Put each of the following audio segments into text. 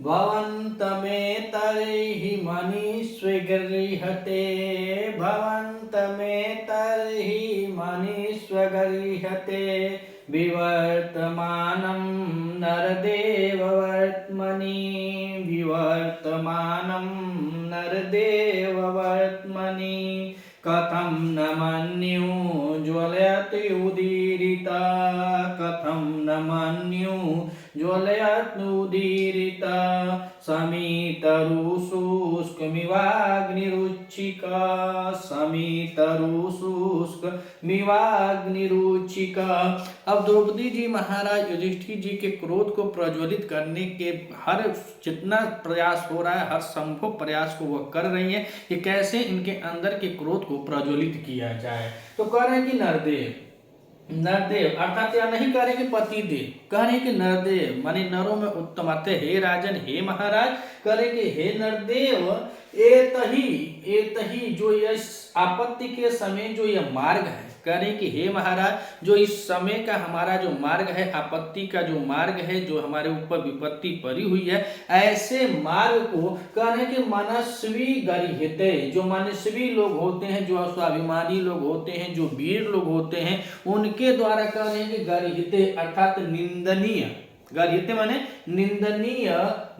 भवन्तमेतर्हि मनीष्वगृह्यते भवन्तमेतर्हि मनीष्वगृह्यते विवर्तमानं नरदेववर्त्मनि विवर्तमानं नरदेववर्त्मनि कथं न मन्युज्ज्वलयति उदीरिता कथं न मन्युज्ज्वलयत्नुदीरिता समितरुशुष्कमिवाग्निरुचिका समितरुशुष्कमिवाग्निरुचिका। अब द्रौपदी जी महाराज युधिष्ठिर जी के क्रोध को प्रज्वलित करने के हर जितना प्रयास हो रहा है, हर संभव प्रयास को वह कर रही है कि कैसे इनके अंदर के क्रोध को प्रज्वलित किया जाए। तो कह रहे हैं कि नरदेव अर्थात या नहीं कह रहे कि पतिदेव, कह रहे कि नरदेव माने नरों में उत्तम अर्थ हे राजन हे महाराज, कह रहे कि हे नरदेव एतही जो यह आपत्ति के समय जो यह मार्ग है, कह रहे कि हे महाराज जो इस समय का हमारा जो मार्ग है, आपत्ति का जो मार्ग है, जो हमारे ऊपर विपत्ति पड़ी हुई है, ऐसे मार्ग को कह रहे कि मनस्वी गरिह्यते, जो मनस्वी लोग होते हैं, जो स्वाभिमानी लोग होते हैं, जो वीर लोग होते हैं, उनके द्वारा कह रहे हैं कि गरिह्यते अर्थात निंदनीय, गरिह्यते माने निंदनीय,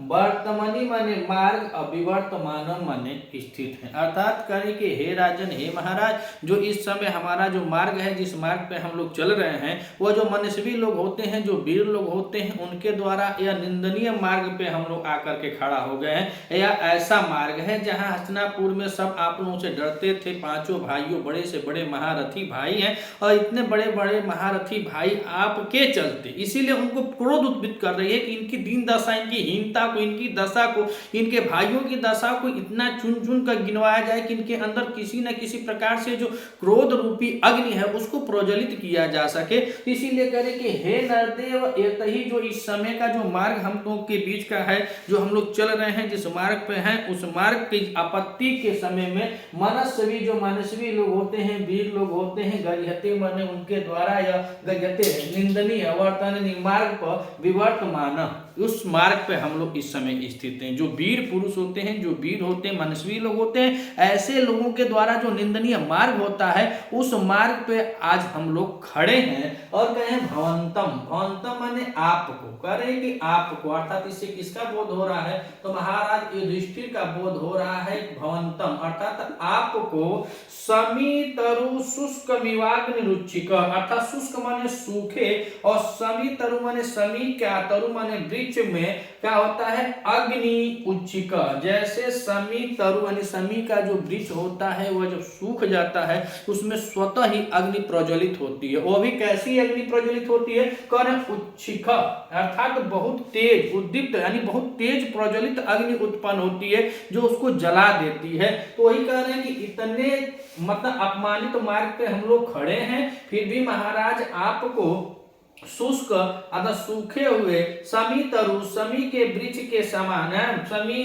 वर्तमानी माने मार्ग, अविवर्तमान माने स्थित है। अर्थात करें कि हे राजन हे महाराज जो इस समय हमारा जो मार्ग है, जिस मार्ग पे हम लोग चल रहे हैं, वो जो मनस्वी लोग होते हैं, जो वीर लोग होते हैं, उनके द्वारा यह निंदनीय मार्ग पे हम लोग आकर के खड़ा हो गए हैं। या ऐसा मार्ग है जहाँ हस्तिनापुर में सब आप लोगों से डरते थे, पांचों भाइयों बड़े से बड़े महारथी भाई हैं, और इतने बड़े बड़े महारथी भाई आपके चलते, इसीलिए उनको क्रोध उद्भित कर रही है कि इनकी दीन दशा, इनकी हीनता को, इनकी दशा को, इनके भाइयों की दशा को इतना चुन चुन कर गिनवाया जाए कि इनके अंदर किसी न किसी प्रकार से जो क्रोध रूपी अग्नि है उसको प्रज्वलित किया जा सके। इसीलिए कह रहे कि हे नरदेव एतही जो इस समय का जो मार्ग हम लोग के बीच का है, जो हम लोग चल रहे हैं, जिस मार्ग पे हैं, उस मार्ग की आपत्ति के समय में मनस्वी जो मानसवी लोग होते हैं, वीर लोग होते हैं, गरिह्यते माने उनके द्वारा या गरिह्यते निंदनीय वर्तन मार्ग पर विवर्तमान, उस मार्ग पे हम लोग इस समय स्थित हैं। जो वीर पुरुष होते हैं, जो वीर होते हैं, मनस्वी लोग होते हैं, ऐसे लोगों के द्वारा जो निंदनीय मार्ग होता है, उस मार्ग पे आज हम लोग खड़े हैं। और कहें भवंतम, भवंतम माने आपको, कह रहे कि आपको, अर्थात इससे किसका बोध हो रहा है, तो महाराज युधिष्ठिर का बोध हो रहा है। भवंतम अर्थात आपको समितरु शुष्क मिवाग्नि रुचिक, अर्थात शुष्क माने सूखे और समितरु माने समी क्या, तरु माने वृक्ष में क्या होता है, अग्नि उच्चिका, जैसे समी तरु यानी समी का जो वृक्ष होता है वह जब सूख जाता है उसमें स्वतः ही अग्नि प्रज्वलित होती है। वो भी कैसी अग्नि प्रज्वलित होती है, कर्ण उच्चिका अर्थात बहुत तेज, उद्दीप्त यानी बहुत तेज प्रज्वलित अग्नि उत्पन्न होती है जो उसको जला देती है। तो वही कह रहे हैं कि इतने मतलब अपमानित मार्ग पे हम लोग खड़े हैं, फिर भी महाराज आपको शुष्क अर्थात सूखे हुए समी तरु, समी के वृक्ष के समान है, समी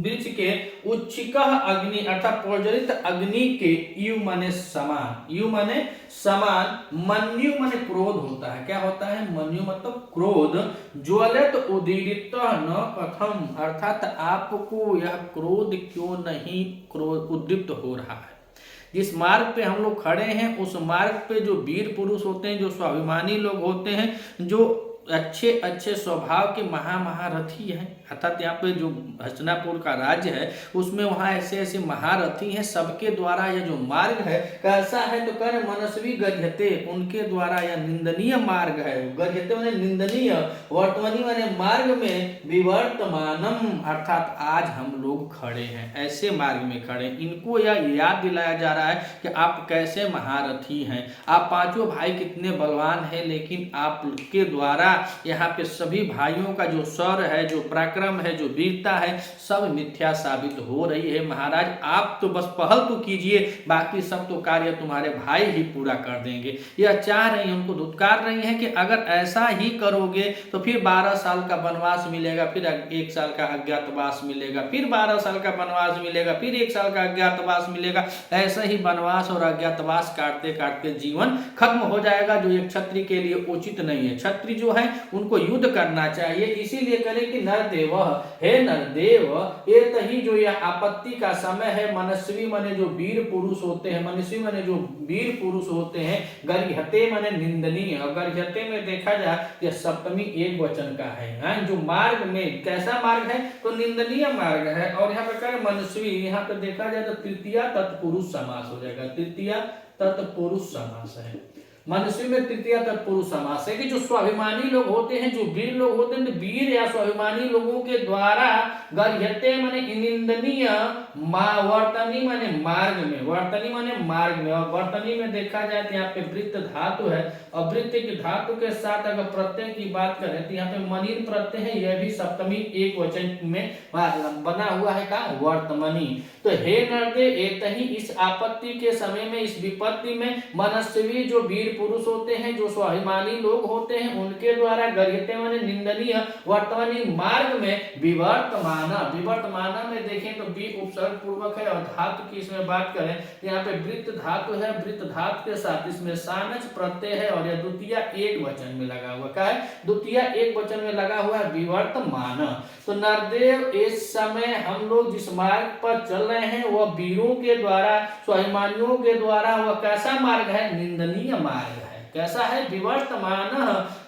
वृक्ष के उच्चिक अग्नि अर्थात प्रज्वलित अग्नि के यु माने समान, यु माने समान, मन्यु माने क्रोध होता है, क्या होता है, मन्यु मतलब क्रोध, ज्वलित उदीरित न कथम अर्थात आपको यह क्रोध क्यों नहीं क्रोध उद्दीप्त हो रहा है। जिस मार्ग पे हम लोग खड़े हैं उस मार्ग पे जो वीर पुरुष होते हैं, जो स्वाभिमानी लोग होते हैं, जो अच्छे अच्छे स्वभाव के महारथी हैं, अर्थात यहाँ पे जो हस्तिनापुर का राज्य है उसमें वहाँ ऐसे ऐसे महारथी हैं, सबके द्वारा यह जो मार्ग है कैसा है, तो कह मनस्वी गरिह्यते, उनके द्वारा यह निंदनीय मार्ग है, गरिह्यते माने निंदनीय, वर्तमानी माने मार्ग में, विवर्तमानम अर्थात आज हम लोग खड़े हैं, ऐसे मार्ग में खड़े। इनको यह याद दिलाया जा रहा है कि आप कैसे महारथी हैं, आप पांचों भाई कितने बलवान हैं, लेकिन आपके द्वारा यहाँ पे सभी भाइयों का जो शौर्य है, जो पराक्रम है, जो वीरता है, सब मिथ्या साबित हो रही है। महाराज आप तो बस पहल तो कीजिए, बाकी सब तो कार्य तुम्हारे भाई ही पूरा कर देंगे। यह चाह रही है, उनको धुतकार रही है कि अगर ऐसा ही करोगे तो फिर 12 साल का वनवास मिलेगा, फिर 1 साल का अज्ञातवास मिलेगा, फिर 12 साल का वनवास मिलेगा, फिर 1 साल का अज्ञातवास मिलेगा। ऐसा ही वनवास और अज्ञातवास काटते काटते जीवन खत्म हो जाएगा, जो एक क्षत्रिय के लिए उचित नहीं है। क्षत्रिय जो है है उनको युद्ध करना चाहिए। इसीलिए करें कि नरदेव, हे नरदेव, ये तही जो यह आपत्ति का समय है, मनस्वी माने जो वीर पुरुष होते हैं, मनस्वी माने जो वीर पुरुष होते हैं, गर्ह्यते माने निंदनीय, और गर्ह्यते में देखा जाए तो सप्तमी एक वचन का है। जो मार्ग में कैसा मार्ग है तो निंदनीय मार्ग है। और यहाँ पे करें मनस्वी, यहाँ पे देखा जाए तो तृतीया तत्पुरुष समास हो जाएगा, तृतीया तत्पुरुष समास है। मनस्वी में तृतीया तत्पुरुष समास है कि जो स्वाभिमानी लोग होते हैं, जो वीर लोग होते हैं, तो वीर या स्वाभिमानी लोगों के द्वारा गर्ह्यते माने निंदनीय, वर्तनी माने मार्ग में, वर्तनी माने मार्ग में, और वर्तनी में देखा जाए तो यहाँ पे वृत्त धातु है, और वृत्त की धातु के साथ अगर प्रत्यय की बात करें तो यहाँ पे मनीन प्रत्यय है, यह भी सप्तमी एक वचन में बना हुआ है का वर्तमनी। तो हे नरदे, एतहि इस आपत्ति के समय में, इस विपत्ति में मनस्वी जो वीर पुरुष होते हैं, जो स्वाभिमानी लोग होते हैं, उनके द्वारा गर्ह्यते माने निंदनीय, वर्तमानी मार्ग में विवर्तमाना, विवर्तमाना में देखें तो बी उपसर्ग पूर्वक है, और धातु की इसमें बात करें तो यहाँ पे वृत्त धातु है, वृत्त धातु के साथ इसमें सानच प्रत्यय है, और यह द्वितीय एक वचन में लगा हुआ, क्या है द्वितीय एक वचन में लगा हुआ है विवर्तमान। तो नरदेव, इस समय हम लोग जिस मार्ग पर चल रहे हैं वह वीरों के द्वारा, स्वाभिमानियों के द्वारा, वह कैसा मार्ग है, निंदनीय मार्ग है। कैसा है, विवर्तमान,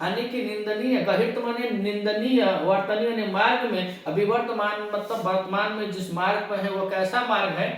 यानी कि निंदनीय, गर्हित माने निंदनीय, वर्तनीय माने मार्ग में, विवर्तमान मतलब वर्तमान में जिस मार्ग पर है वह कैसा मार्ग है,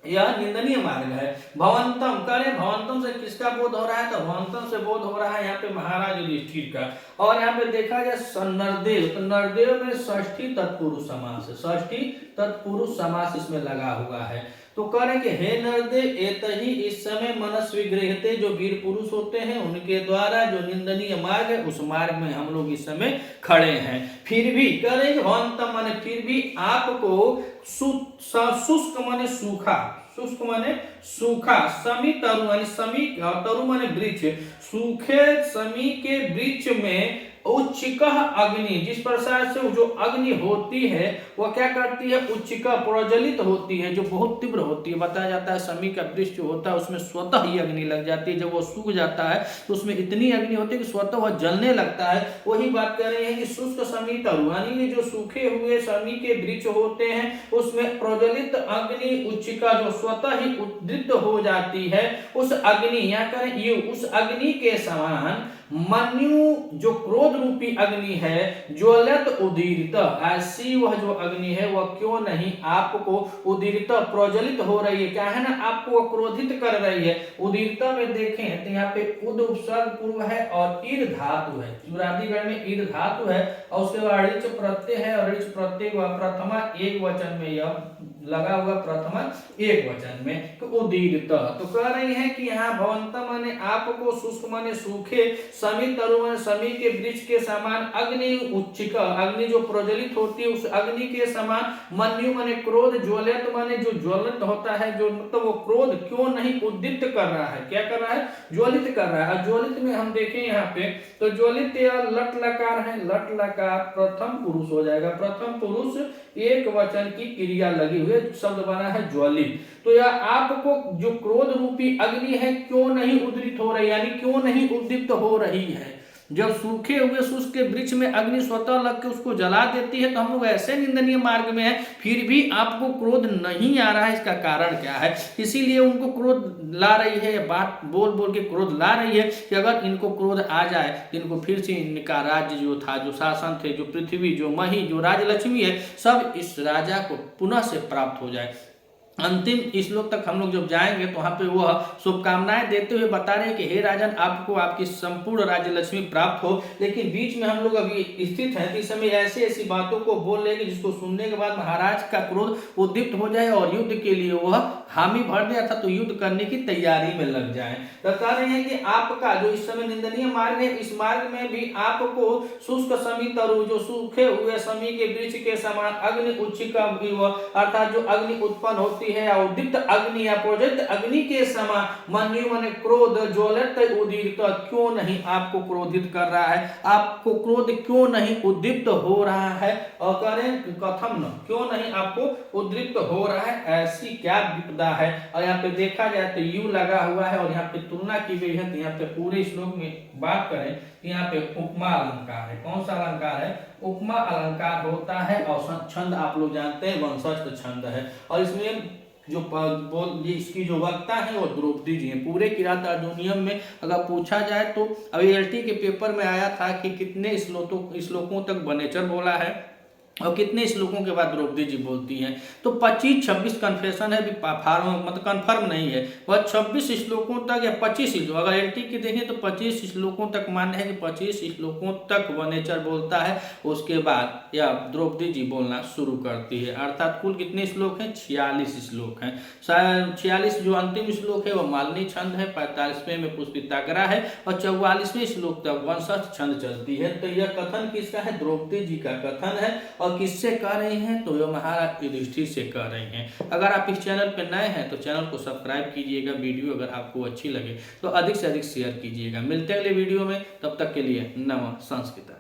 यह निंदनीय मार्ग है। भवंतम करें, भवंतम से किसका बोध हो रहा है, तो भवंतम से बोध हो रहा है यहाँ पे महाराज युधिष्ठिर का। और यहाँ पे देखा जाए नरदेव, तो नरदेव में षष्ठी तत्पुरुष समास है, षष्ठी तत्पुरुष समास इसमें लगा हुआ है। तो करें कि हे नरदे, एतहि इस समय मनस्वी गृह्यते, जो वीर पुरुष होते हैं उनके द्वारा जो निंदनीय मार्ग है उस मार्ग में हम लोग इस समय खड़े हैं। फिर भी करेंगे भवंतम माने फिर भी आपको शुष्क माने सूखा, शुष्क माने सूखा, समी तरु माने समी, तरु माने वृक्ष, सूखे समी के वृक्ष में उच्चिकः अग्नि, जिस प्रकार से जो अग्नि होती है वह क्या करती है, उच्चिका प्रज्वलित होती है, जो बहुत तीव्र होती है। बताया जाता है समी का वृक्ष जो होता है उसमें स्वतः ही अग्नि लग जाती है, जब वो सूख जाता है तो उसमें इतनी अग्नि होती है कि स्वतः वह जलने लगता है। वही बात कर रहे हैं कि शुष्क समी तरु, यानी जो सूखे हुए समी के वृक्ष होते हैं उसमें प्रज्वलित अग्नि उच्चिका जो स्वतः ही उद्दीप्त हो जाती है, उस अग्नि या करें यू, उस अग्नि के समान मन्यु जो क्रोध रूपी अग्नि है, ज्वलत उदीरित, ऐसी वह जो अग्नि है वह क्यों नहीं आपको उदीरित प्रज्वलित हो रही है, क्या है ना, आपको क्रोधित कर रही है। उदीरित में देखें तो यहाँ पे उद उपसर्ग पूर्व है और ईर धातु है, चुरादीगढ़ में ईर धातु है, और उसके बाद ऋच प्रत्यय है, और ऋच प्रत्यय प्रथमा एक वचन में यह लगा हुआ, प्रथमा एक वचन में, तो उदीरित। तो कह रही है कि यहाँ भवंतम माने आपको, शुष्क माने सूखे, समी तरु माने समी के वृक्ष के समान, अग्नि उच्चिका, अग्नि जो प्रज्वलित होती है उस अग्नि के समान, मन्यु माने क्रोध, ज्वलित माने जो ज्वलित होता है, जो मतलब वो क्रोध क्यों नहीं उद्दीप्त कर रहा है, क्या कर रहा है, ज्वलित कर रहा है। ज्वलित में हम देखें यहाँ पे तो ज्वलित लट लकार है, लट लकार प्रथम पुरुष हो जाएगा, प्रथम पुरुष एक वचन की क्रिया लगी हुई शब्द बना है ज्वलित। तो यह आपको जो क्रोध रूपी अग्नि है क्यों नहीं उद्दीप्त हो रही, यानी क्यों नहीं उद्दीप्त हो रही है। जब सूखे हुए शुष्क के वृक्ष में अग्नि स्वतः लग के उसको जला देती है, तो हम लोग ऐसे निंदनीय मार्ग में है, फिर भी आपको क्रोध नहीं आ रहा है, इसका कारण क्या है। इसीलिए उनको क्रोध ला रही है, बात बोल बोल के क्रोध ला रही है कि अगर इनको क्रोध आ जाए इनको फिर से इनका राज्य जो था, जो शासन थे, जो पृथ्वी, जो मही, जो राजलक्ष्मी है, सब इस राजा को पुनः से प्राप्त हो जाए। अंतिम श्लोक तक हम लोग जब जाएंगे तो वहां पे वह शुभकामनाएं देते हुए बता रहे हैं कि हे राजन, आपको आपकी संपूर्ण राज्य लक्ष्मी प्राप्त हो। लेकिन बीच में हम लोग अभी स्थित हैं, इस समय ऐसी ऐसी बातों को बोल रहे हैं जिसको सुनने के बाद महाराज का क्रोध उद्दीप्त हो जाए और युद्ध के लिए वह हामी भर दिया था तो युद्ध करने की तैयारी में लग जाए। बता रहे हैं कि आपका जो इस समय निंदनीय मार्ग है, इस मार्ग में भी आपको शुष्क समी तरु, जो सूखे हुए समी के वृक्ष के समान, अग्नि उच्चिका अर्थात जो अग्नि उत्पन्न होती होती है, उद्दीप्त अग्नि या प्रोज्वलित अग्नि के समान मन्यु माने क्रोध ज्वलित उदीरित क्यों नहीं आपको क्रोधित कर रहा है, आपको क्रोध क्यों नहीं उद्दीप्त हो रहा है, और करें कथम न क्यों नहीं आपको उद्दीप्त हो रहा है, ऐसी क्या विपदा है। और यहाँ पे देखा जाए तो यू लगा हुआ है और यहाँ पे तुलना की गई है। तो यहाँ पे पूरे श्लोक में बात करें तो यहाँ पे उपमा अलंकार है। कौन सा अलंकार है, उपमा अलंकार होता है। और छंद आप लोग जानते हैं वंशस्थ छंद है, और इसमें जो बोल इसकी जो वक्ता है वो द्रौपदी जी हैं। पूरे किरात अर्जुनियम में अगर पूछा जाए तो अभी एलटी के पेपर में आया था कि कितने श्लोकों तक वनेचर बोला है और कितने श्लोकों के बाद द्रौपदी जी बोलती हैं। तो 25-26 कन्फेशन है, मतलब कन्फर्म नहीं है, वह 26 श्लोकों तक या 25 श्लोक, अगर एलटी की देखें तो 25 श्लोकों तक मान्य है कि 25 श्लोकों तक वनेचर बोलता है, उसके बाद या द्रौपदी जी बोलना शुरू करती है। अर्थात कुल कितने श्लोक हैं, 46 श्लोक हैं। 46 जो अंतिम श्लोक है वह मालिनी छंद है, 45वें में पुष्पिताग्रह है और 44वें श्लोक तक वंशस्थ छंद चलती है। तो यह कथन किसका है, द्रौपदी जी का कथन है। और किससे कह रहे हैं, तो यह महाराज युधिष्ठिर से कह रहे हैं। अगर आप इस चैनल पर नए हैं तो चैनल को सब्सक्राइब कीजिएगा, वीडियो अगर आपको अच्छी लगे तो अधिक से अधिक शेयर कीजिएगा। मिलते हैं अगले वीडियो में, तब तक के लिए नमः संस्कृत।